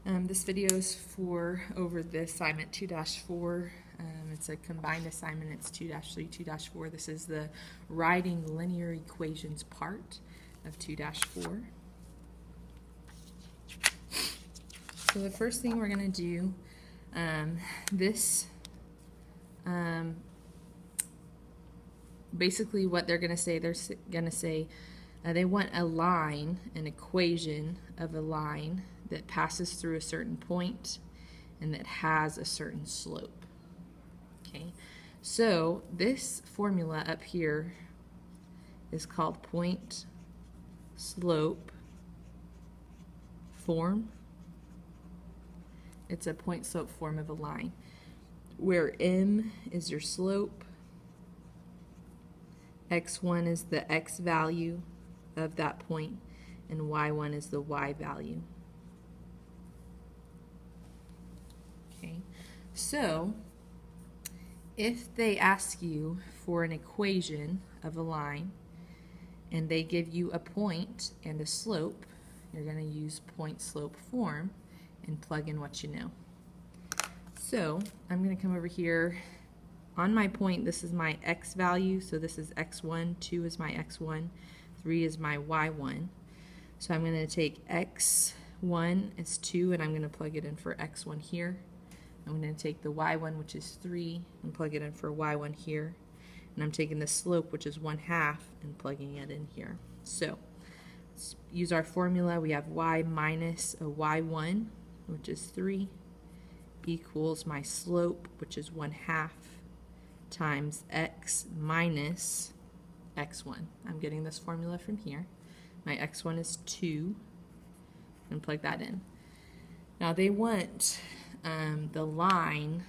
This video is for over the assignment 2-4. It's a combined assignment. It's 2-3, 2-4. This is the writing linear equations part of 2-4. So the first thing we're going to do, basically what they're going to say, they want a line, an equation of a line that passes through a certain point and that has a certain slope. Okay, so this formula up here is called point slope form. It's a point slope form of a line where m is your slope, x1 is the x value of that point, and y1 is the y value. Okay, so if they ask you for an equation of a line and they give you a point and a slope, you're going to use point slope form and plug in what you know. So I'm going to come over here. On my point, this is my x value, so this is x1, 2 is my x1, 3 is my y1. So I'm going to take x1 is 2 and I'm going to plug it in for x1 here. I'm going to take the y1, which is 3, and plug it in for y1 here. And I'm taking the slope, which is 1/2, and plugging it in here. So let's use our formula. We have y minus a y1, which is 3, equals my slope, which is 1/2, times x minus x1. I'm getting this formula from here. My x1 is 2, and plug that in. Now they want the line,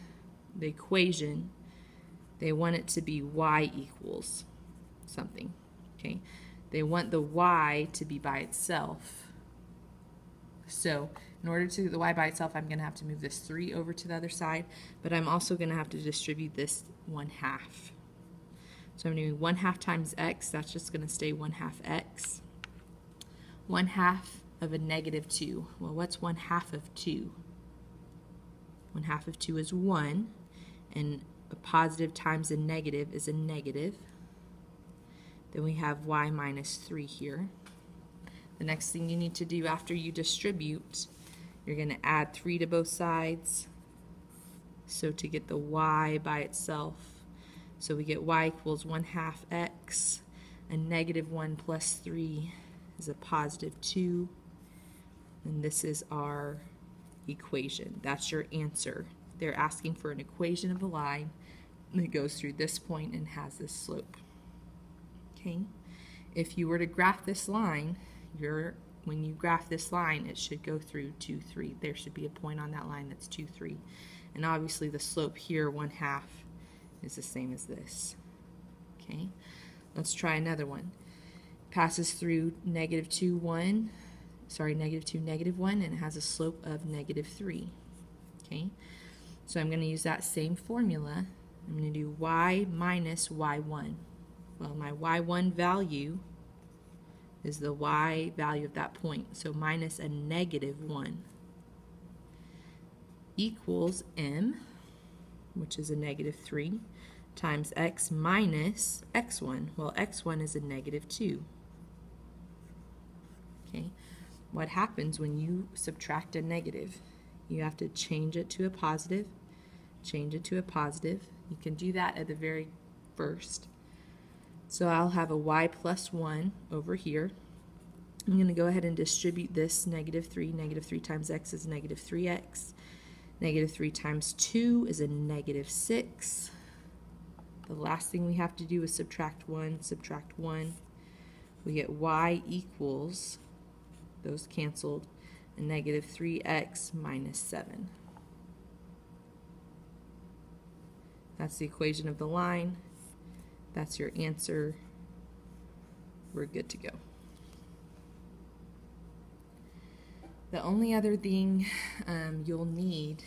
the equation, they want it to be y equals something. Okay, they want the y to be by itself. So in order to get the y by itself, I'm going to have to move this 3 over to the other side, but I'm also going to have to distribute this 1/2. So I'm doing 1/2 times x, that's just going to stay 1/2 x. 1/2 of a negative 2. Well, what's 1/2 of 2? 1/2 of 2 is 1, and a positive times a negative is a negative. Then we have y minus 3 here. The next thing you need to do after you distribute, you're going to add 3 to both sides. So to get the y by itself, so we get y equals 1/2 x, a negative 1 plus 3 is a positive 2, and this is our equation. That's your answer. They're asking for an equation of a line that goes through this point and has this slope. Okay, if you were to graph this line, when you graph this line, it should go through 2, 3. There should be a point on that line that's 2, 3. And obviously the slope here, 1/2, is the same as this. Okay, let's try another one. Passes through negative 2, 1, and it has a slope of negative 3. Okay, so I'm going to use that same formula. I'm going to do y minus y1. Well, my y1 value is the y value of that point, so minus a negative 1, equals m, which is a negative 3, times x minus x1. Well, x1 is a negative 2. Okay, what happens when you subtract a negative? You have to change it to a positive, change it to a positive. You can do that at the very first. So I'll have a y plus 1 over here. I'm going to go ahead and distribute this negative 3. Negative 3 times x is negative 3x. Negative 3 times 2 is a negative 6. The last thing we have to do is subtract 1. Subtract 1. We get y equals, those canceled, a negative 3x minus 7. That's the equation of the line. That's your answer. We're good to go. The only other thing you'll need,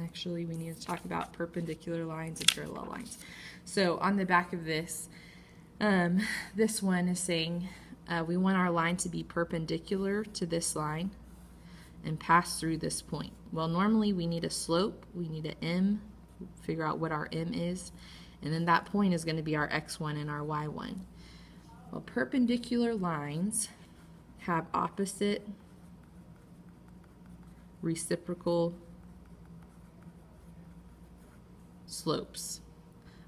actually we need to talk about perpendicular lines and parallel lines. So on the back of this, this one is saying we want our line to be perpendicular to this line and pass through this point. Well, normally we need a slope, we need an m, figure out what our m is, and then that point is going to be our x1 and our y1. Well, perpendicular lines have opposite reciprocal slopes.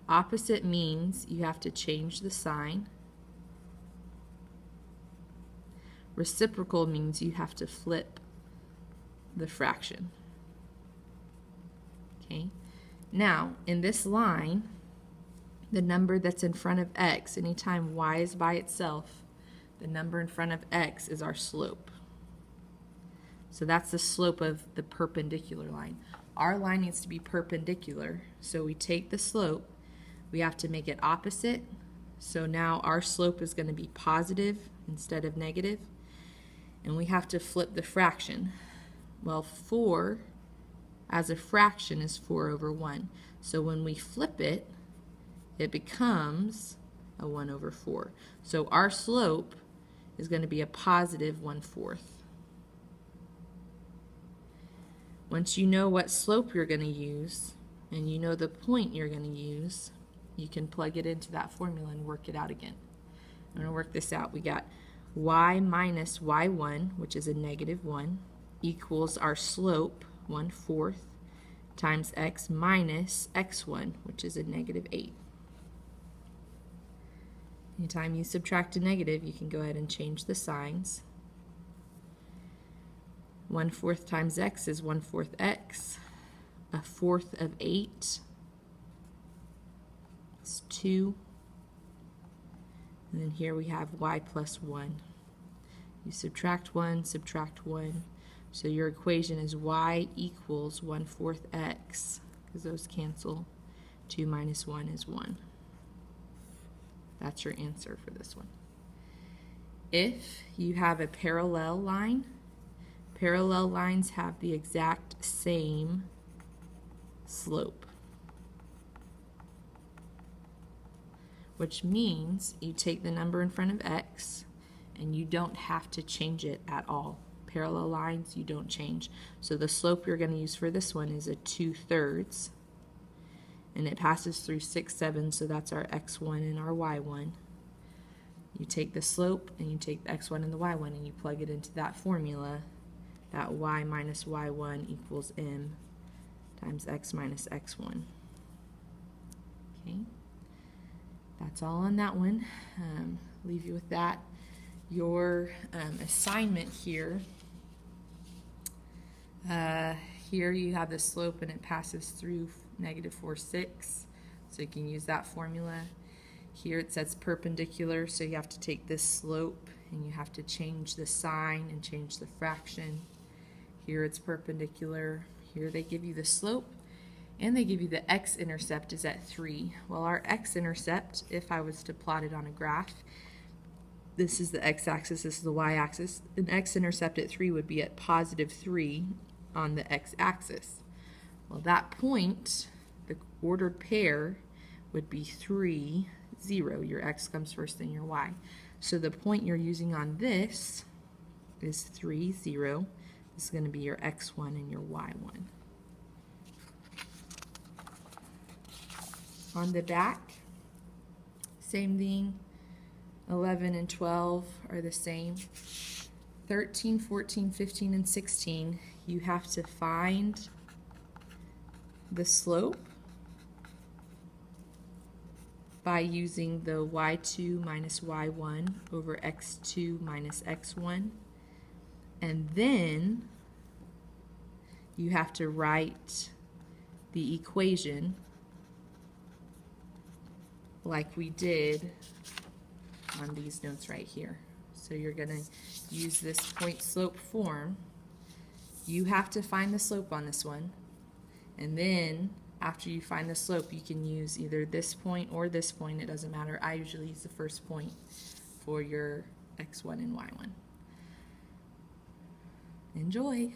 Opposite means you have to change the sign. Reciprocal means you have to flip the fraction. Okay. Now, in this line, the number that's in front of x, anytime y is by itself, the number in front of x is our slope. So that's the slope of the perpendicular line. Our line needs to be perpendicular, so we take the slope, we have to make it opposite, so now our slope is going to be positive instead of negative, and we have to flip the fraction. Well, 4 as a fraction is 4 over 1, so when we flip it, it becomes a 1 over 4. So our slope is going to be a positive 1/4. Once you know what slope you're going to use, and you know the point you're going to use, you can plug it into that formula and work it out again. I'm going to work this out. We got y minus y1, which is a -1, equals our slope, 1/4, times x minus x1, which is a -8. Anytime you subtract a negative, you can go ahead and change the signs. 1/4 times x is 1/4 x. 1/4 of 8 is 2. And then here we have y plus 1. You subtract 1, so your equation is y equals 1/4 x, because those cancel. 2 minus 1 is 1. That's your answer for this one. If you have a parallel line, parallel lines have the exact same slope, which means you take the number in front of x and you don't have to change it at all. Parallel lines you don't change. So the slope you're going to use for this one is a 2/3, and it passes through 6, 7, so that's our x1 and our y1. You take the slope and you take the x1 and the y1 and you plug it into that formula. That y minus y1 equals m times x minus x1. Okay, that's all on that one. Leave you with that. Your assignment here, here you have the slope and it passes through -4, 6, so you can use that formula. Here it says perpendicular, so you have to take this slope and you have to change the sign and change the fraction. Here it's perpendicular. Here they give you the slope and they give you the x-intercept is at 3. Well, our x-intercept, if I was to plot it on a graph, this is the x-axis, this is the y-axis. An x-intercept at 3 would be at +3 on the x-axis. Well, that point, the ordered pair, would be 3, 0. Your x comes first, then your y. So the point you're using on this is 3, 0. This is going to be your x1 and your y1. On the back, same thing. 11 and 12 are the same. 13, 14, 15, and 16, you have to find the slope by using the y2 minus y1 over x2 minus x1, and then you have to write the equation like we did on these notes right here. So you're going to use this point slope form. You have to find the slope on this one, and then after you find the slope you can use either this point or this point, it doesn't matter. I usually use the first point for your x1 and y1. Enjoy!